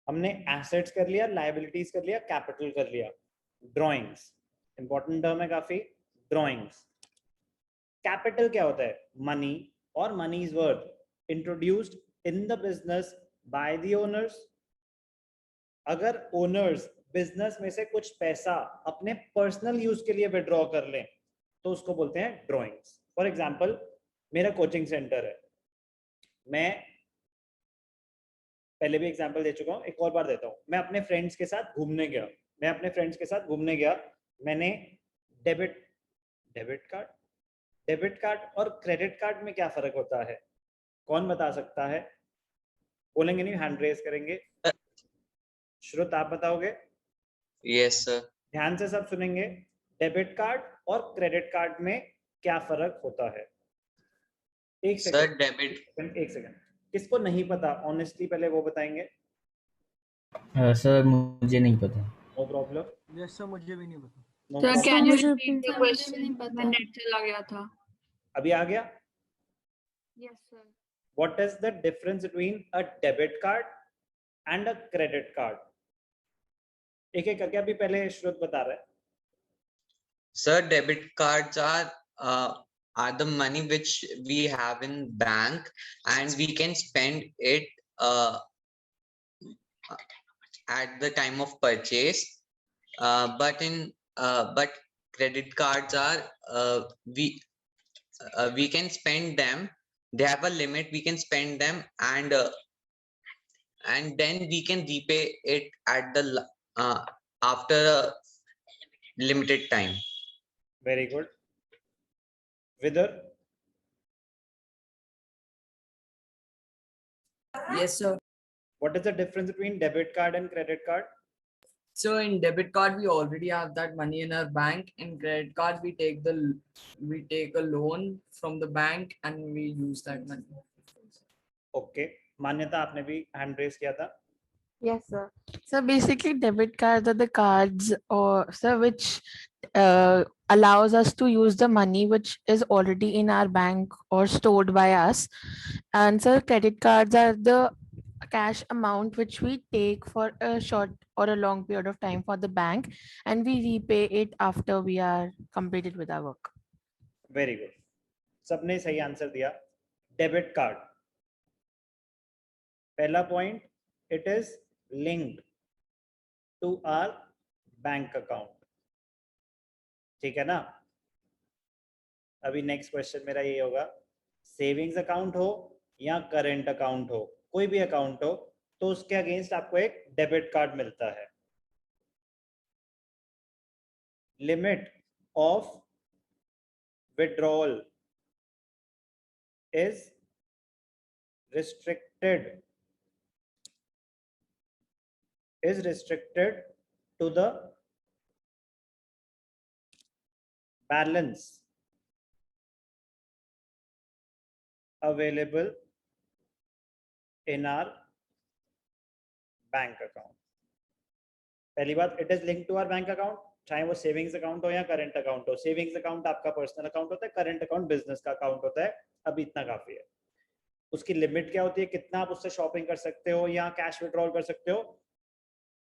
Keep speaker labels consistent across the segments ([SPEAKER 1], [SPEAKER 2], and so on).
[SPEAKER 1] हमने एसेट्स कर लिया, लायबिलिटीज कर लिया, कैपिटल कर लिया। ड्राइंग्स इंपॉर्टेंट टर्म है काफी। ड्राइंग्स, कैपिटल क्या होता है? मनी और money is worth introduced in the business by the owners. अगर ओनर्स बिजनेस में से कुछ पैसा अपने पर्सनल यूज के लिए विड्रॉ कर लें तो उसको बोलते हैं ड्राइंग्स। फॉर एग्जांपल, मेरा कोचिंग सेंटर है, मैं पहले भी एग्जांपल दे चुका हूँ, एक और बार देता हूँ। मैं अपने फ्रेंड्स के साथ घूमने गया, मैंने डेबिट डेबिट कार्ड और क्रेडिट कार्ड में क्या फर्क होता है? कौन बता सकता है? बोलेंगे नहीं, हैंड रेज करेंगे। श्रुत, आप बताओगे?
[SPEAKER 2] Yes sir.
[SPEAKER 1] ध्यान से सब सुनेंगे। डेबिट कार्ड और क्रेडिट कार्ड में क्या फर्क होता है? एक सेकंड, एक सेकंड। किसको नहीं पता ऑनेस्टली पहले वो बताएंगे।
[SPEAKER 3] सर मुझे नहीं पता।
[SPEAKER 1] No problem.
[SPEAKER 4] यस सर, मुझे भी नहीं पता।
[SPEAKER 5] Sir can you repeat the question? मैं नेट चला गया था।
[SPEAKER 1] अभी आ गया?
[SPEAKER 5] Yes sir.
[SPEAKER 1] What is the difference between a debit card and a credit card? एक एक करके, अभी पहले श्रुत बता रहा है।
[SPEAKER 2] Sir, debit cards are the money which we have in bank and we can spend it at the time of purchase. But credit cards are we can spend them. They have a limit. We can spend them and then we can repay it at the after a limited time.
[SPEAKER 1] Very good. Vidar?
[SPEAKER 6] Yes sir.
[SPEAKER 1] What is the difference between debit card and credit card?
[SPEAKER 6] So in debit card we already have that money in our bank. In credit card we take a loan from the bank and we use that money.
[SPEAKER 1] Okay. मान्यता, आपने भी hand raise किया था।
[SPEAKER 7] Yes, sir. So basically, debit cards are the cards, or sir, which allows us to use the money which is already in our bank or stored by us. And sir, credit cards are the cash amount which we take for a short or a long period of time for the bank, and we repay it after we are completed with our work.
[SPEAKER 1] Very good. सबने सही answer दिया। Debit card, पहला point, it is linked to our bank account. ठीक है ना? अभी next question मेरा ये होगा, सेविंग्स अकाउंट हो या करेंट अकाउंट हो, कोई भी अकाउंट हो, तो उसके अगेंस्ट आपको एक डेबिट कार्ड मिलता है। Limit of withdrawal is restricted to the balance available in our bank account. पहली बात, it is link to our bank account, चाहे वो सेविंग्स अकाउंट हो या करंट अकाउंट हो। सेविंग्स अकाउंट आपका पर्सनल अकाउंट होता है, करंट अकाउंट बिजनेस का अकाउंट होता है। अभी इतना काफी है। उसकी लिमिट क्या होती है, कितना आप उससे शॉपिंग कर सकते हो या कैश विड्रॉल कर सकते हो?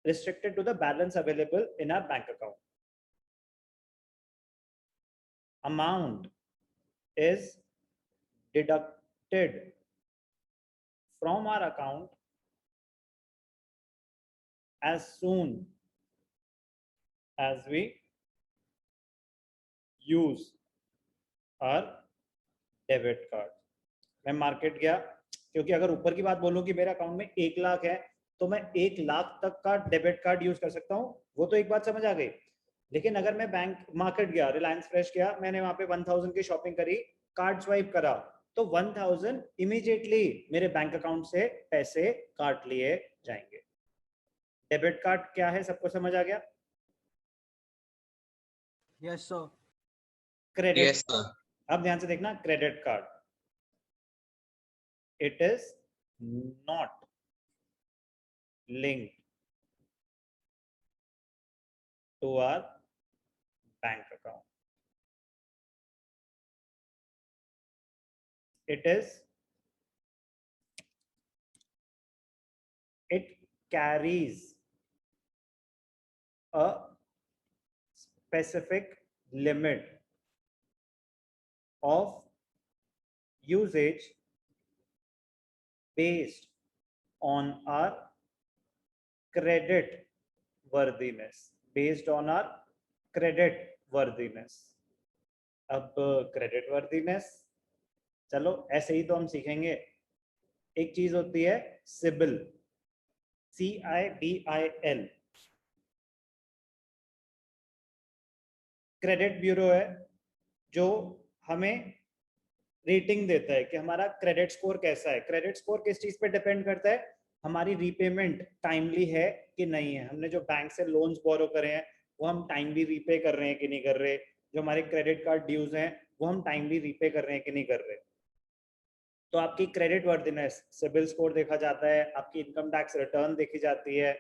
[SPEAKER 1] Restricted to the balance available in our bank account. Amount is deducted from our account as soon as we use our debit card. मैं मार्केट गया, क्योंकि अगर ऊपर की बात बोलूं कि मेरे अकाउंट में 1 लाख है तो मैं 1 लाख तक का डेबिट कार्ड यूज कर सकता हूं, वो तो एक बात समझ आ गई। लेकिन अगर मैं बैंक मार्केट गया, रिलायंस फ्रेश गया, मैंने वहां पे 1000 की शॉपिंग करी, कार्ड स्वाइप करा, तो 1000 इमीडिएटली मेरे बैंक अकाउंट से पैसे काट लिए जाएंगे। डेबिट कार्ड क्या है, सबको समझ आ गया?
[SPEAKER 4] Yes sir.
[SPEAKER 1] Credit,
[SPEAKER 2] Yes sir.
[SPEAKER 1] अब ध्यान से देखना, credit card, it is not linked to our bank account. It carries a specific limit of usage based on our credit worthiness. अब क्रेडिट वर्दीनेस, चलो ऐसे ही तो हम सीखेंगे. एक चीज होती है सिबिल, CIBIL, क्रेडिट ब्यूरो है जो हमें रेटिंग देता है कि हमारा क्रेडिट स्कोर कैसा है. क्रेडिट स्कोर किस चीज पे डिपेंड करता है? हमारी रीपेमेंट टाइमली है कि नहीं है, हमने जो बैंक से लोन्स बोरो करे हैं वो हम टाइमली रीपे कर रहे हैं कि नहीं कर रहे, जो हमारे क्रेडिट कार्ड ड्यूज हैं वो हम टाइमली रीपे कर रहे हैं कि नहीं कर रहे. तो आपकी क्रेडिट वर्दीनेस, सिबिल स्कोर देखा जाता है, आपकी इनकम टैक्स रिटर्न देखी जाती है.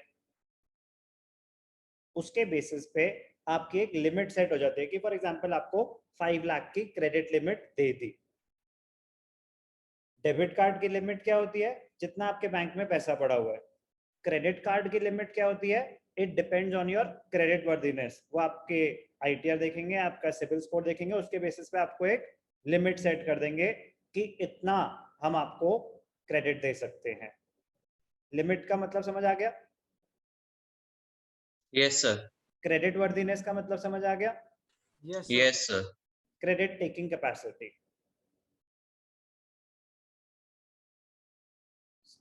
[SPEAKER 1] उसके बेसिस पे आपकी एक लिमिट सेट हो जाती है कि फॉर एग्जांपल आपको 5 लाख की क्रेडिट लिमिट दे दी. डेबिट कार्ड की लिमिट क्या होती है? जितना आपके बैंक में पैसा पड़ा हुआ है. क्रेडिट कार्ड की लिमिट क्या होती है? It depends on your credit worthiness. वो आपके ITR देखेंगे, आपका सिबिल स्कोर देखेंगे, उसके बेसिस पे आपको एक लिमिट सेट कर देंगे कि इतना हम आपको क्रेडिट दे सकते हैं. लिमिट का मतलब समझ आ गया?
[SPEAKER 2] Yes, sir.
[SPEAKER 1] क्रेडिट वर्दीनेस का मतलब समझ आ गया?
[SPEAKER 4] Yes, sir.
[SPEAKER 2] Yes, sir.
[SPEAKER 1] Credit taking capacity.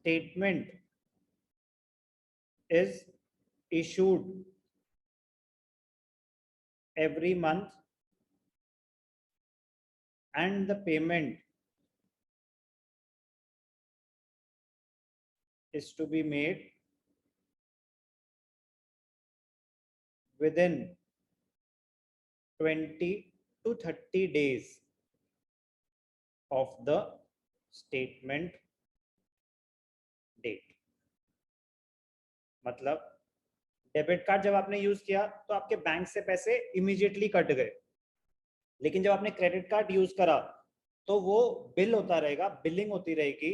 [SPEAKER 1] Statement is issued every month and the payment is to be made within 20 to 30 days of the statement date. मतलब डेबिट कार्ड जब आपने use किया तो आपके बैंक से पैसे इमीडिएटली कट गए, लेकिन जब आपने क्रेडिट कार्ड यूज करा तो वो बिल होता रहेगा, बिलिंग होती रहेगी,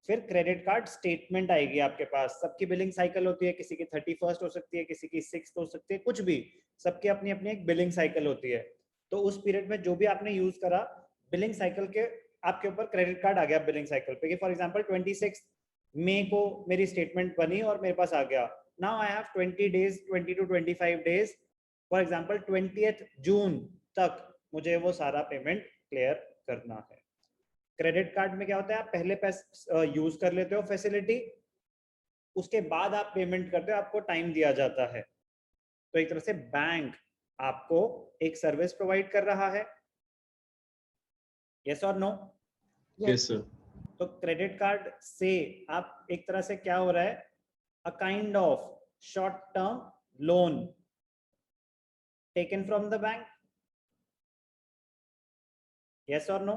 [SPEAKER 1] फिर क्रेडिट कार्ड स्टेटमेंट आएगी आपके पास. सबकी बिलिंग साइकिल होती है, किसी की 31st हो सकती है, किसी की 6th हो सकती है, कुछ भी, सबकी अपनी अपनी एक बिलिंग साइकिल होती है. तो उस पीरियड में जो भी आपने यूज करा, बिलिंग साइकिल के आपके ऊपर क्रेडिट कार्ड आ गया बिलिंग साइकिल पे कि फॉर एग्जांपल 26 मई को मेरी स्टेटमेंट बनी और मेरे पास आ गया. Now I have 20 days, 20 to 25 days, for example 20th जून तक मुझे वो सारा पेमेंट क्लियर करना है. क्रेडिट कार्ड में क्या होता है? आप पहले पैसे यूज कर लेते हो फैसिलिटी, उसके बाद आप पेमेंट करते हो, आपको टाइम दिया जाता है. तो एक तरह से बैंक आपको एक सर्विस प्रोवाइड कर रहा है. यस और नो?
[SPEAKER 8] Yes, sir.
[SPEAKER 1] तो क्रेडिट कार्ड से आप एक तरह से क्या हो रहा है? A kind of short term loan taken from the bank. Yes और नो?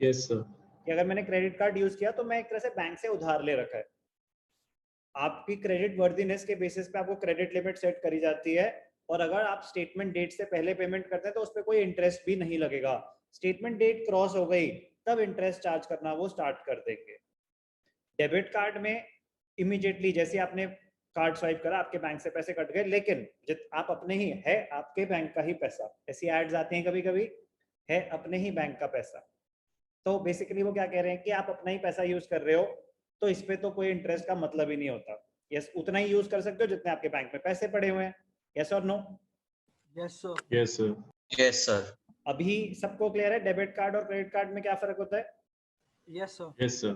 [SPEAKER 8] Yes, sir.
[SPEAKER 1] कि अगर मैंने क्रेडिट कार्ड यूज किया तो मैं एक तरह से बैंक से उधार ले रखा है. आपकी क्रेडिट वर्दीनेस के बेसिस पे आपको क्रेडिट लिमिट सेट करी जाती है, और अगर आप स्टेटमेंट डेट से पहले पेमेंट करते हैं तो उस पर कोई इंटरेस्ट भी नहीं लगेगा. स्टेटमेंट डेट क्रॉस हो गई तब इंटरेस्ट चार्ज करना वो स्टार्ट कर देंगे. डेबिट कार्ड में इमीडिएटली जैसे आपने कार्ड स्वाइप करा, आपके बैंक से पैसे कट गए, लेकिन आप अपने ही है, आपके बैंक का ही पैसा. ऐसी एड्स आती हैं कभी कभी, है अपने ही बैंक का पैसा. तो बेसिकली वो क्या कह रहे हैं कि आप अपना ही पैसा यूज कर रहे हो, तो इस पे तो कोई इंटरेस्ट का मतलब ही नहीं होता. यस, उतना ही यूज कर सकते हो जितने आपके बैंक में पैसे पड़े हुए हैं. यस और no?
[SPEAKER 4] Yes, sir.
[SPEAKER 8] Yes, sir.
[SPEAKER 2] Yes, sir.
[SPEAKER 1] अभी सबको क्लियर है डेबिट कार्ड और क्रेडिट कार्ड में क्या फर्क होता है?
[SPEAKER 4] Yes, sir.
[SPEAKER 8] Yes, sir.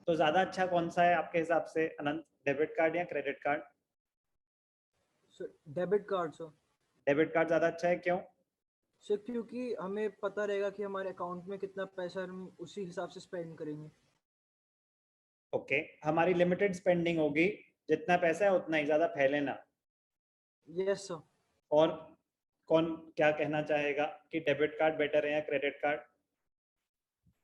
[SPEAKER 1] तो ज्यादा अच्छा कौन सा है आपके हिसाब से अनंत, डेबिट कार्ड या credit card?
[SPEAKER 4] So, debit card, sir.
[SPEAKER 1] Debit card ज्यादा अच्छा है, क्यों?
[SPEAKER 4] सर क्योंकि हमें पता रहेगा कि हमारे अकाउंट में कितना पैसा है, हम उसी हिसाब से स्पेंड करेंगे.
[SPEAKER 1] ओके, हमारी लिमिटेड स्पेंडिंग होगी, जितना पैसा है उतना ही, ज्यादा फैले ना.
[SPEAKER 4] Yes, sir.
[SPEAKER 1] और कौन क्या कहना चाहेगा कि डेबिट कार्ड बेटर है या credit card?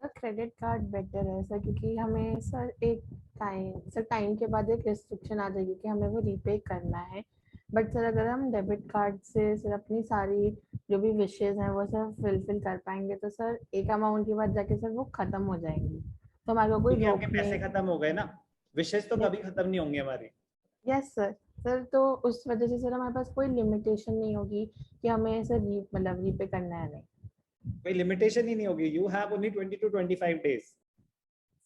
[SPEAKER 7] Credit card better है सर, क्योंकि हमें सर एक टाइम के बाद एक रिस्ट्रिक्शन आ जाएगी कि हमें वो रीपे करना है. बट सर अगर हम डेबिट कार्ड से सर अपनी सारी जो भी विशेज हैं वो सर फुलफिल कर पाएंगे तो सर एक अमाउंट के बाद जाके सर वो खत्म हो जाएंगी, तो हमारे को कोई
[SPEAKER 1] क्योंकि आपके
[SPEAKER 7] रोकने।
[SPEAKER 1] पैसे खत्म हो गए ना, विशेष तो कभी खत्म नहीं होंगी हमारी।
[SPEAKER 7] Yes sir. सर तो उस वजह से सर हमारे पास कोई लिमिटेशन नहीं होगी कि हमें सर मतलब रीपे करना है नहीं।
[SPEAKER 1] कोई लिमिटेशन ही नहीं होगी, you have only 20 to 25 days।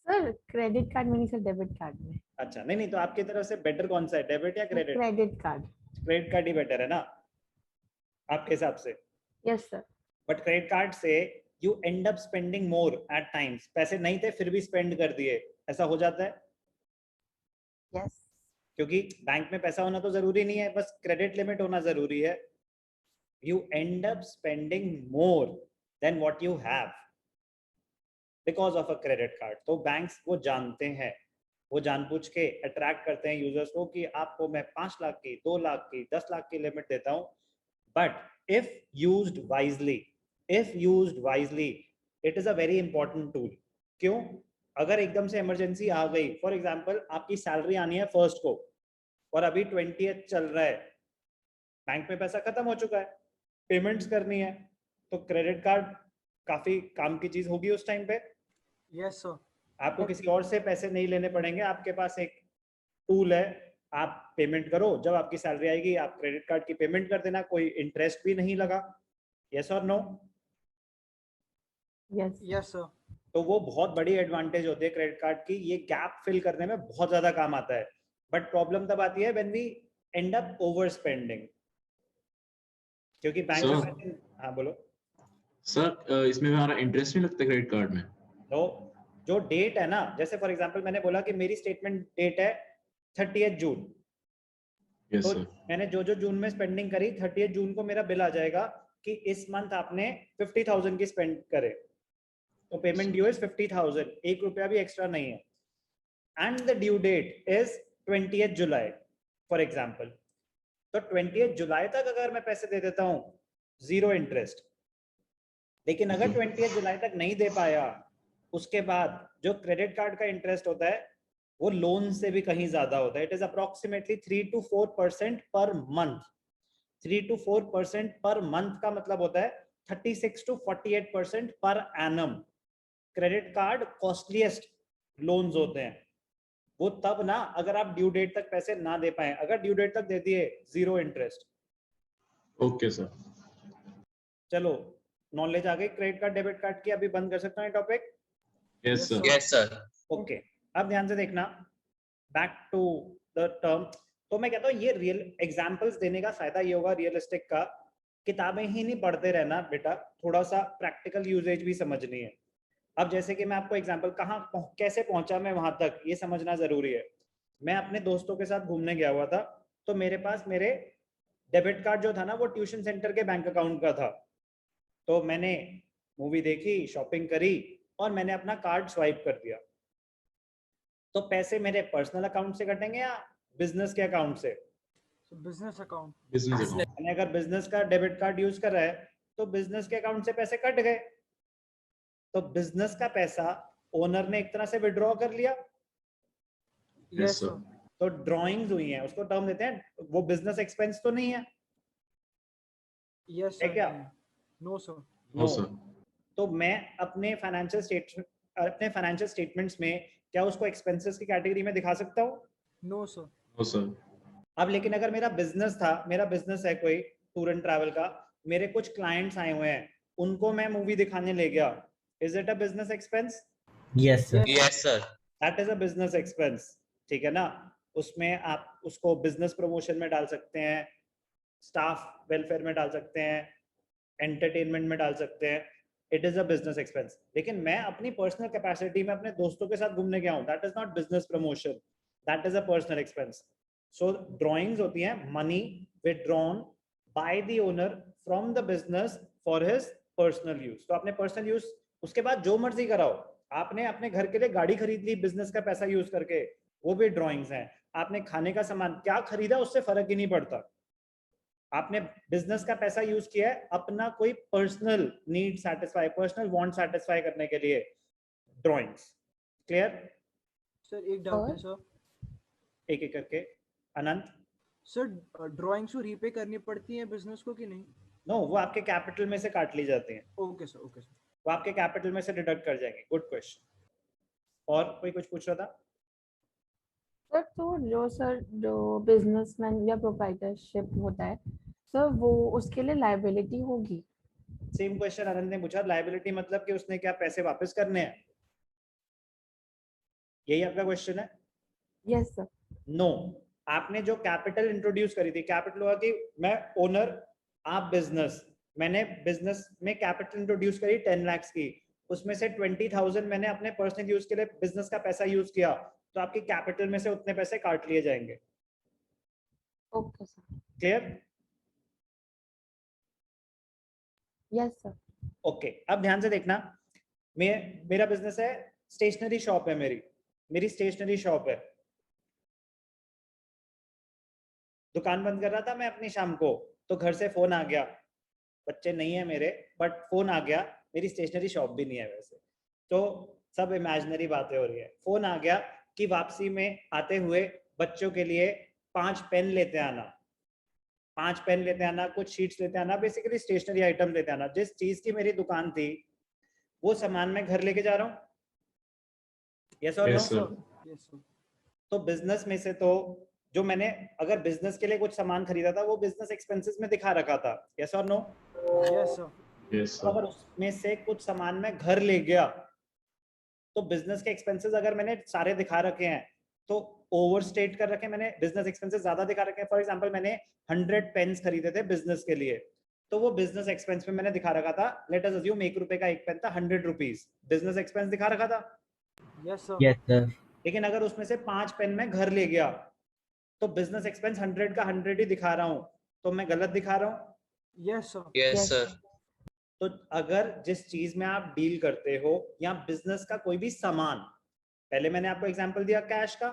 [SPEAKER 7] Sir credit card में नहीं सर, डेबिट कार्ड में।
[SPEAKER 1] अच्छा, नहीं नहीं, तो आपकी तरफ से बेटर कौन सा है, डेबिट या credit?
[SPEAKER 7] Credit card.
[SPEAKER 1] Credit card ही बेटर है ना आपके हिसाब से?
[SPEAKER 7] Yes sir.
[SPEAKER 1] But credit card से you end up spending more at times, पैसे नहीं थे फिर भी स्पेंड कर दिए, ऐसा हो जाता है।
[SPEAKER 7] यस।
[SPEAKER 1] क्योंकि बैंक में पैसा होना तो जरूरी नहीं है, बस क्रेडिट लिमिट होना जरूरी है। You end up spending more than what you have because of a credit card. तो बैंक्स वो जानते हैं, वो जानबूझ के अट्रैक्ट करते हैं यूजर्स को कि आपको मैं 5 लाख की, 2 लाख की, 10 लाख की लिमिट देता हूं, but if used wisely, it is a very important tool. क्यों? अगर एकदम से इमरजेंसी आ गई, फॉर एग्जाम्पल आपकी सैलरी आनी है 1st को और अभी 20th चल रहा है, बैंक में पैसा खत्म हो चुका है, पेमेंट्स करनी है, तो क्रेडिट कार्ड काफी काम की चीज होगी उस टाइम पे।
[SPEAKER 4] Yes sir.
[SPEAKER 1] आपको किसी और से पैसे नहीं लेने पड़ेंगे, आपके पास एक टूल है, आप पेमेंट करो, जब आपकी सैलरी आएगी आप क्रेडिट कार्ड की पेमेंट कर देना, कोई इंटरेस्ट भी नहीं लगा। यस और नो?
[SPEAKER 7] यस।
[SPEAKER 4] Yes sir.
[SPEAKER 1] तो वो बहुत बड़ी एडवांटेज होती है क्रेडिट कार्ड की, ये गैप फिल करने में बहुत ज्यादा काम आता है। बट प्रॉब्लम तब आती है when we end up over spending, क्योंकि बैंक में
[SPEAKER 8] सर
[SPEAKER 1] पैसे। हाँ बोलो।
[SPEAKER 8] सर इसमें हमारा इंटरेस्ट नहीं लगता क्रेडिट कार्ड में?
[SPEAKER 1] तो जो डेट है ना, जैसे फॉर एग्जांपल मैंने बोला कि मेरी स्टेटमेंट डेट है 30th जून,
[SPEAKER 8] यस
[SPEAKER 1] तो
[SPEAKER 8] सर। मैंने
[SPEAKER 1] मैंने जो जून में स्पेंडिंग करी, 30th जून को मेरा बिल आ जाएगा कि इस मंथ आपने 50,000 की स्पेंड करे, तो पेमेंट ड्यू इज 50,000, 1 रुपया भी एक्स्ट्रा नहीं है, and the due date is 20th July for example. तो 20th जुलाई तक अगर मैं पैसे दे देता हूँ, 0 इंटरेस्ट। लेकिन अगर 20th जुलाई तक नहीं दे पाया, उसके बाद जो क्रेडिट कार्ड का इंटरेस्ट होता है वो लोन से भी कहीं ज्यादा होता है। It is approximately 3 to 4% per month. 3 to 4% per month का मतलब होता है 36 to 48% per annum. Credit card costliest loans होते हैं वो तब ना, अगर आप ड्यू डेट तक पैसे ना दे पाए। अगर ड्यू डेट तक दे दिए, 0 इंटरेस्ट।
[SPEAKER 8] Okay sir.
[SPEAKER 1] चलो, नॉलेज आ गई क्रेडिट कार्ड डेबिट कार्ड की। अभी बंद कर सकता हूँ topic?
[SPEAKER 8] Yes sir.
[SPEAKER 2] Yes, sir.
[SPEAKER 1] Okay, अब ध्यान से देखना, बैक टू द टर्म। तो मैं कहता हूँ ये रियल एग्जांपल्स देने का फायदा ये होगा रियलिस्टिक का, किताबें ही नहीं पढ़ते रहना बेटा, थोड़ा सा प्रैक्टिकल यूजेज भी समझनी है। अब जैसे कि मैं आपको एग्जांपल कैसे पहुंचा मैं वहां तक, ये समझना जरूरी है। मैं अपने दोस्तों के साथ घूमने गया हुआ था, तो मेरे पास मेरे डेबिट कार्ड जो था ना वो ट्यूशन सेंटर के बैंक अकाउंट का था। तो मैंने मूवी देखी, शॉपिंग करी और मैंने अपना कार्ड स्वाइप कर दिया। तो पैसे मेरे पर्सनल अकाउंट से कटेंगे या बिजनेस के अकाउंट से?
[SPEAKER 4] Business account.
[SPEAKER 8] Business account.
[SPEAKER 1] मैंने अगर बिजनेस का डेबिट कार्ड यूज कर रहा है तो बिजनेस के अकाउंट से पैसे कट गए, तो बिजनेस का पैसा ओनर ने एक तरह से विड्रॉ कर लिया।
[SPEAKER 4] Yes
[SPEAKER 8] sir.
[SPEAKER 4] सर।
[SPEAKER 1] तो ड्रॉइंग्स हुई हैं, उसको टर्म देते हैं, वो बिजनेस एक्सपेंस तो नहीं है,
[SPEAKER 4] यस
[SPEAKER 1] है
[SPEAKER 4] सर।
[SPEAKER 1] क्या?
[SPEAKER 4] No sir.
[SPEAKER 8] No sir.
[SPEAKER 1] तो मैं अपने फाइनेंशियल स्टेटमेंट्स में क्या उसको एक्सपेंसेस की कैटेगरी में दिखा सकता हूँ?
[SPEAKER 4] No sir.
[SPEAKER 8] No sir.
[SPEAKER 1] अब लेकिन अगर मेरा बिजनेस था, मेरा बिजनेस है कोई टूर एंड ट्रैवल का, मेरे कुछ क्लाइंट्स आए हुए हैं, उनको मैं मूवी दिखाने ले गया, is it a business expense?
[SPEAKER 3] Yes, sir.
[SPEAKER 2] Yes, sir.
[SPEAKER 1] That is a business expense, ठीक है ना? उसमें आप उसको बिजनेस प्रमोशन में डाल सकते हैं, स्टाफ वेलफेयर में डाल सकते हैं, एंटरटेनमेंट में डाल सकते हैं, it is a business expense. लेकिन मैं अपनी पर्सनल कैपेसिटी में अपने दोस्तों के साथ घूमने गया हूँ, that is not business promotion, that is a personal expense. So drawings होती हैं money withdrawn by the owner from the business for his personal use. तो अपने पर्सनल यूज, उसके बाद जो मर्जी कराओ, आपने अपने घर के लिए गाड़ी खरीद ली बिजनेस का पैसा यूज करके, वो भी ड्रॉइंग्स हैं। आपने खाने का सामान क्या खरीदा उससे फर्क ही नहीं पड़ता, आपने बिजनेस का पैसा यूज किया है अपना कोई personal need satisfy, personal want satisfy करने के लिए। Drawings clear?
[SPEAKER 4] सर एक डाउट है सर।
[SPEAKER 1] एक एक करके। अनंत?
[SPEAKER 4] सर ड्राइंग्स को रीपे करनी पड़ती है बिजनेस को कि नहीं?
[SPEAKER 1] नो, वो आपके कैपिटल में से काट ली जाती हैं,
[SPEAKER 4] ओके सर, ओके सर।
[SPEAKER 1] वो आपके कैपिटल में से डिडक्ट कर जाएंगे। Good question. और कोई कुछ पूछ रहा था?
[SPEAKER 7] सर जो बिजनेसमैन या प्रोप्राइटरशिप होता है सर, वो उसके लिए लायबिलिटी होगी?
[SPEAKER 1] सेम क्वेश्चन आनंद ने पूछा। लायबिलिटी मतलब कि उसने क्या पैसे वापस करने हैं, यही आपका क्वेश्चन है?
[SPEAKER 7] Yes sir.
[SPEAKER 1] नो, आपने जो कैपिटल इंट्रोड्यूस करी थी, कैपिटल हुआ कि मैं ओनर, आप बिजनेस, मैंने बिजनेस में कैपिटल इंट्रोड्यूस करी 10 लाख की, उसमें से 20,000 मैंने अपने पर्सनल यूज के लिए बिजनेस का पैसा यूज किया, तो आपकी कैपिटल में से उतने पैसे काट लिए जाएंगे।
[SPEAKER 7] Okay sir.
[SPEAKER 1] Clear?
[SPEAKER 7] Yes sir.
[SPEAKER 1] Okay, अब ध्यान से देखना। मेरा बिजनेस है, स्टेशनरी शॉप है, मेरी स्टेशनरी शॉप है। दुकान बंद कर रहा था मैं अपनी शाम को, तो घर से फोन आ गया, बच्चे नहीं है मेरे, बट फोन आ गया, मेरी स्टेशनरी शॉप भी नहीं है वैसे, तो सब इमेजिनरी बातें हो रही है। फोन आ गया कि वापसी में आते हुए बच्चों के लिए 5 पेन लेते आना, 5 पेन लेते आना, कुछ शीट्स लेते आना, बेसिकली स्टेशनरी आइटम लेते आना। जिस चीज की मेरी दुकान थी वो सामान मैं घर लेके जा रहा हूँ, यस और no?
[SPEAKER 8] Yes, sir.
[SPEAKER 4] Yes sir.
[SPEAKER 1] तो बिजनेस में से तो जो मैंने अगर बिजनेस के लिए कुछ सामान खरीदा था वो बिजनेस एक्सपेंसेस में दिखा रखा था, यस और no?
[SPEAKER 4] Yes sir.
[SPEAKER 8] Yes, sir.
[SPEAKER 1] अगर उसमें से कुछ सामान मैं घर ले गया तो बिजनेस के एक्सपेंसेस अगर मैंने सारे दिखा रखे हैं तो ओवरस्टेट कर रखे हैं, मैंने बिजनेस एक्सपेंसेस ज्यादा दिखा रखे हैं। फॉर एग्जांपल मैंने 100 पेन्स खरीदे थे बिजनेस के लिए, तो वो बिजनेस एक्सपेंस में मैंने दिखा रखा था, लेट अस अज्यूम 1 रुपए का एक पेन था, 100 रुपीज बिजनेस एक्सपेंस दिखा रखा था।
[SPEAKER 4] Yes sir.
[SPEAKER 3] Yes sir.
[SPEAKER 1] लेकिन अगर उसमें से 5 पेन मैं घर ले गया तो बिजनेस एक्सपेंस 100 का 100 ही दिखा रहा हूँ, तो मैं गलत दिखा रहा हूँ?
[SPEAKER 4] Yes sir.
[SPEAKER 2] Yes, sir.
[SPEAKER 1] तो अगर जिस चीज में आप डील करते हो या बिजनेस का कोई भी सामान, पहले मैंने आपको एग्जांपल दिया कैश का,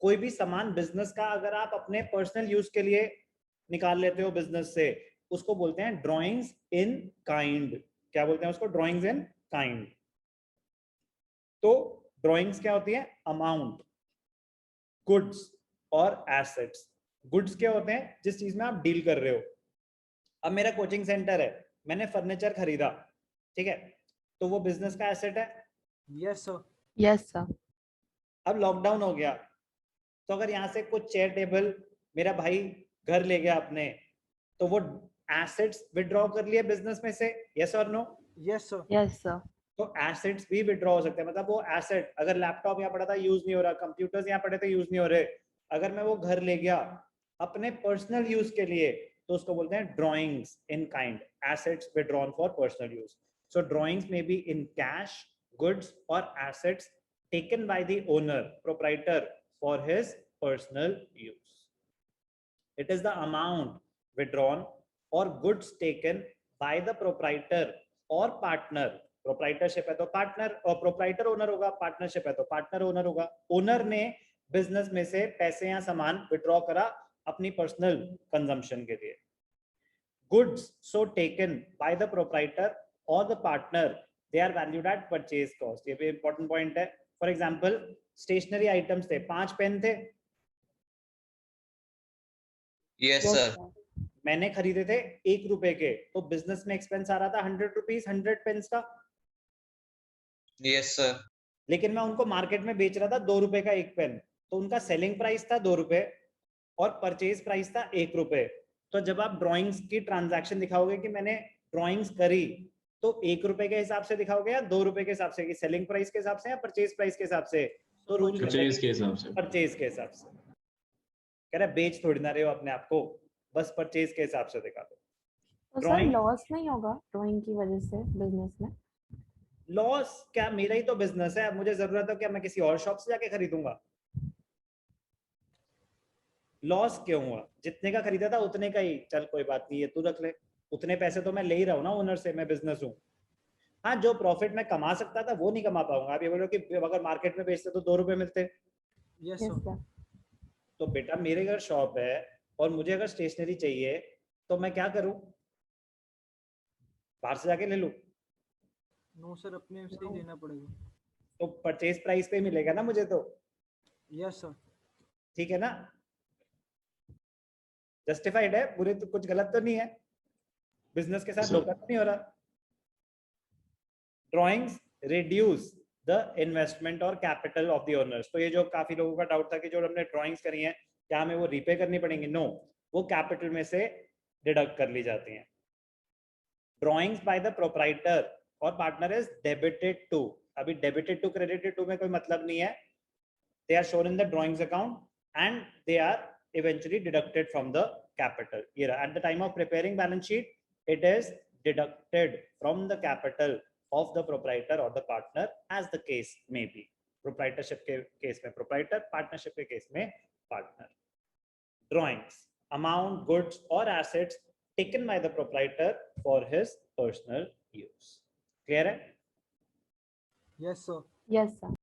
[SPEAKER 1] कोई भी सामान बिजनेस का अगर आप अपने पर्सनल यूज के लिए निकाल लेते हो बिजनेस से, उसको बोलते हैं ड्रॉइंग्स इन काइंड। क्या बोलते हैं उसको? Drawings in kind. तो ड्रॉइंग्स क्या होती है? अमाउंट, गुड्स और एसेट्स। गुड्स क्या होते हैं? जिस चीज में आप डील कर रहे हो। अब मेरा कोचिंग सेंटर है, मैंने फर्नीचर खरीदा, ठीक है, तो वो बिजनेस का एसेट है।
[SPEAKER 4] Yes sir.
[SPEAKER 7] Yes sir.
[SPEAKER 1] अब लॉकडाउन हो गया, तो अगर यहाँ से कुछ चेयर टेबल मेरा भाई घर ले गया अपने, तो वो एसेट्स विड्रॉ कर लिए बिजनेस में से, यस और no?
[SPEAKER 4] Yes sir.
[SPEAKER 7] Yes sir.
[SPEAKER 1] तो एसेट्स भी विड्रॉ हो सकते हैं। मतलब वो एसेट, अगर लैपटॉप यहाँ पड़ा था यूज नहीं हो रहा, कंप्यूटर्स यहाँ पड़े थे यूज नहीं हो रहे, अगर मैं वो घर ले गया अपने पर्सनल यूज के लिए, तो उसको बोलते हैं drawings in kind, assets withdrawn for personal use. So drawings में बी इन कैश, गुड्स और assets taken by the owner, proprietor, for his personal use. It is the amount withdrawn or goods taken by the proprietor or partner. Proprietorship है तो partner, और proprietor owner होगा, partnership है तो partner owner होगा। Owner ने business में से पैसे या सामान विड्रॉ करा अपनी पर्सनल कंजम्पशन के लिए। Goods so taken by the proprietor or the partner, they are valued at purchase cost। ये भी इंपॉर्टेंट पॉइंट है। फॉर एग्जांपल स्टेशनरी आइटम्स थे, 5 पेन थे,
[SPEAKER 2] Yes,
[SPEAKER 7] यस
[SPEAKER 2] sir.
[SPEAKER 7] सर।
[SPEAKER 1] मैंने खरीदे थे 1 रुपए के, तो बिजनेस में एक्सपेंस आ रहा था 100 रुपीज 100 पेन्स का,
[SPEAKER 2] Yes, sir.
[SPEAKER 1] लेकिन मैं उनको मार्केट में बेच रहा था 2 रुपए का एक पेन, तो उनका सेलिंग प्राइस था 2 रुपए और परचेज प्राइस था 1 रुपए। तो जब आप ड्रॉइंग्स की ट्रांजैक्शन दिखाओगे कि मैंने ड्रॉइंग्स करी, तो 1 रुपए के हिसाब से दिखाओगे या 2 रुपए के हिसाब से, कि सेलिंग प्राइस के हिसाब से या परचेज प्राइस के हिसाब से? तो रूल
[SPEAKER 8] Purchase के हिसाब से।
[SPEAKER 1] परचेज के हिसाब से। कह रहा बेच थोड़ी ना रहे हो अपने आप को, बस परचेज के हिसाब से दिखा दो।
[SPEAKER 7] तो सर
[SPEAKER 1] Drawing-
[SPEAKER 7] लॉस नहीं होगा ड्राइंग की वजह से बिजनेस में?
[SPEAKER 1] लॉस क्या, मेरा ही तो बिजनेस है, अब मुझे जरूरत है क्या मैं किसी और शॉप से जाके खरीदूंगा? लॉस क्यों हुआ? जितने का खरीदा था उतने का ही, चल कोई बात नहीं, ये तू रख ले, उतने पैसे तो मैं ले ही रहा हूँ ना ओनर से, मैं बिजनेस हूँ। हाँ, जो प्रॉफिट मैं कमा सकता था वो नहीं कमा पाऊंगा। आप ये बोलो कि अगर मार्केट में बेचते तो 2 रुपए मिलते,
[SPEAKER 4] यस
[SPEAKER 7] यस
[SPEAKER 4] सर।
[SPEAKER 7] सर।
[SPEAKER 1] तो बेटा मेरे घर शॉप है और मुझे अगर स्टेशनरी चाहिए तो मैं क्या करूं? बाहर से जाके ले लूं?
[SPEAKER 4] नो सर, अपने से ही लेना पड़ेगा।
[SPEAKER 1] तो परचेज प्राइस पे मिलेगा ना मुझे तो,
[SPEAKER 4] यस सर।
[SPEAKER 1] ठीक है ना? जस्टिफाइड है, बुरे तो कुछ गलत तो नहीं है, बिजनेस के साथ
[SPEAKER 8] Sir.
[SPEAKER 1] धोखा तो नहीं हो रहा. ड्राइंग्स रिड्यूस द इन्वेस्टमेंट और कैपिटल ऑफ द ओनर्स. तो ये जो काफी लोगों का डाउट था कि जो हमने ड्राइंग्स करी हैं क्या हमें वो रीपे करनी पड़ेंगी? नो, वो कैपिटल में से डिडक्ट कर ली जाती हैं. ड्राइंग्स बाय द प्रोप्राइटर और पार्टनर इज डेबिटेड टू. अभी डेबिटेड टू क्रेडिटेड टू में कोई मतलब नहीं है. They are shown in the drawings account and they are eventually deducted from the capital. Here, at the time of preparing balance sheet, it is deducted from the capital of the proprietor or the partner, as the case may be. Proprietorship के case में proprietor, partnership के case में partner. Drawings: amount, goods or assets taken by the proprietor for his personal use. Clear है?
[SPEAKER 4] Yes, sir.
[SPEAKER 5] Yes, sir.